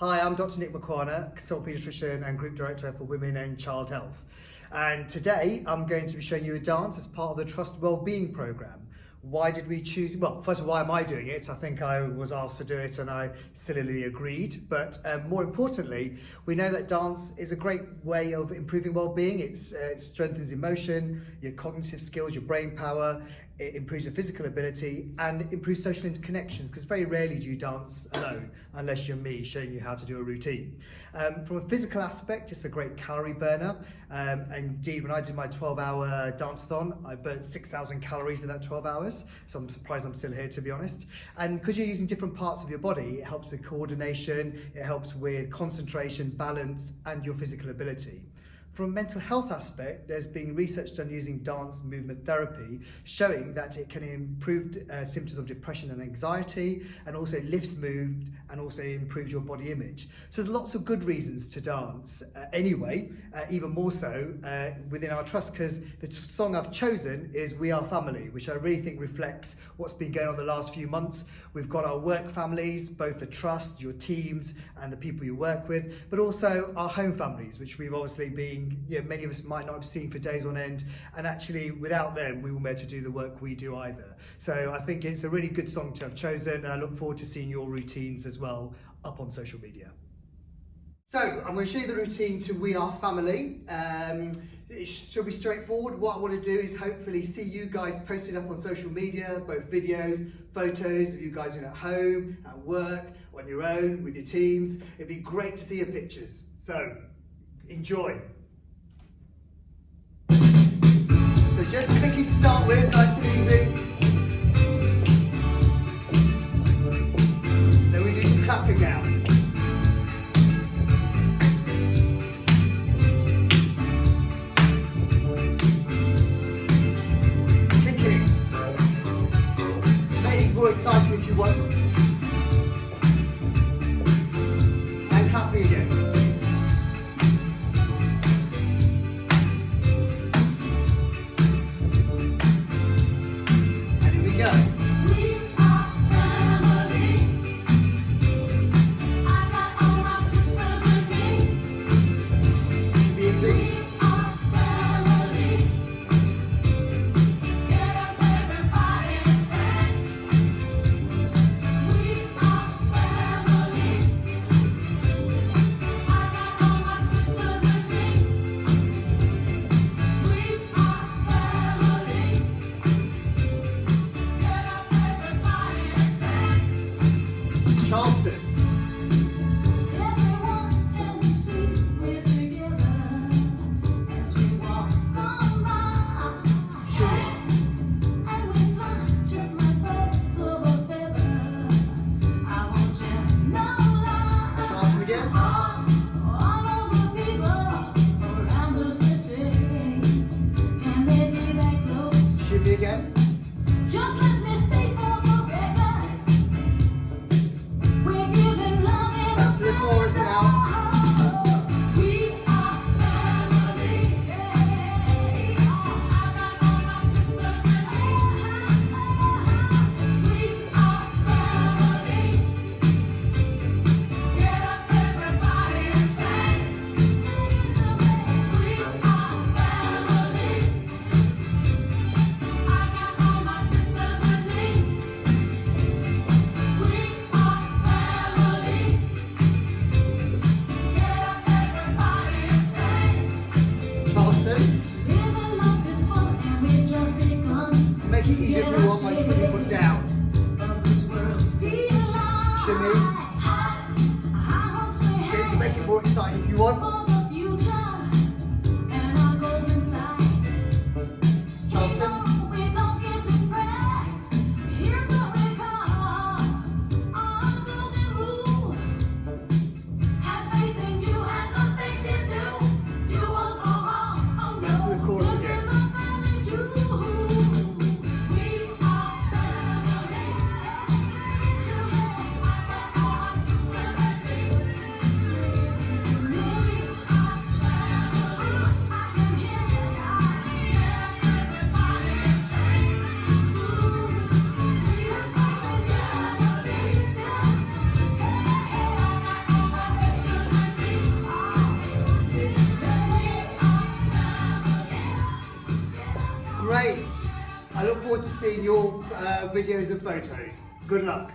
Hi, I'm Dr. Nick Makwana, consultant paediatrician and group director for Women and Child Health. And today I'm going to be showing you a dance as part of the Trust Wellbeing Programme. Why did we choose? Well, first of all, why am I doing it? I think I was asked to do it and I sillily agreed. But more importantly, we know that dance is a great way of improving well-being. It strengthens emotion, your cognitive skills, your brain power. It improves your physical ability and improves social interconnections, because very rarely do you dance alone unless you're me showing you how to do a routine. From a physical aspect, it's a great calorie burner. Indeed, when I did my 12-hour dance-a-thon, I burnt 6,000 calories in that 12 hours. So I'm surprised I'm still here, to be honest. And because you're using different parts of your body, it helps with coordination, it helps with concentration, balance, and your physical ability. From a mental health aspect, there's been research done using dance movement therapy showing that it can improve symptoms of depression and anxiety, and also lifts mood and also improves your body image. So there's lots of good reasons to dance anyway, even more so within our trust, because the song I've chosen is We Are Family, which I really think reflects what's been going on the last few months. We've got our work families, both the trust, your teams and the people you work with, but also our home families, which we've obviously been, many of us might not have seen for days on end, and actually without them we won't be able to do the work we do either. So I think it's a really good song to have chosen, and I look forward to seeing your routines as well up on social media. So I'm going to show you the routine to We Are Family. It should be straightforward. What I want to do is hopefully see you guys posted up on social media, both videos, photos of you guys doing at home, at work, on your own, with your teams. It'd be great to see your pictures. So enjoy. So just clicking to start with, nice and easy. Then we do some clapping now. Kicking. Make these more exciting if you want. And clapping again. Again. Just let me stay for the record. We're giving love and back to the chorus now. We are family. I got all my sisters with me. We are family. Get up everybody and sing. Sing the way. We are family. Make it easier if you want by just putting your foot down. Shimmy. Okay, you can make it more exciting if you want. Charleston. Back to the chorus again. Great. I look forward to seeing your videos and photos. Good luck.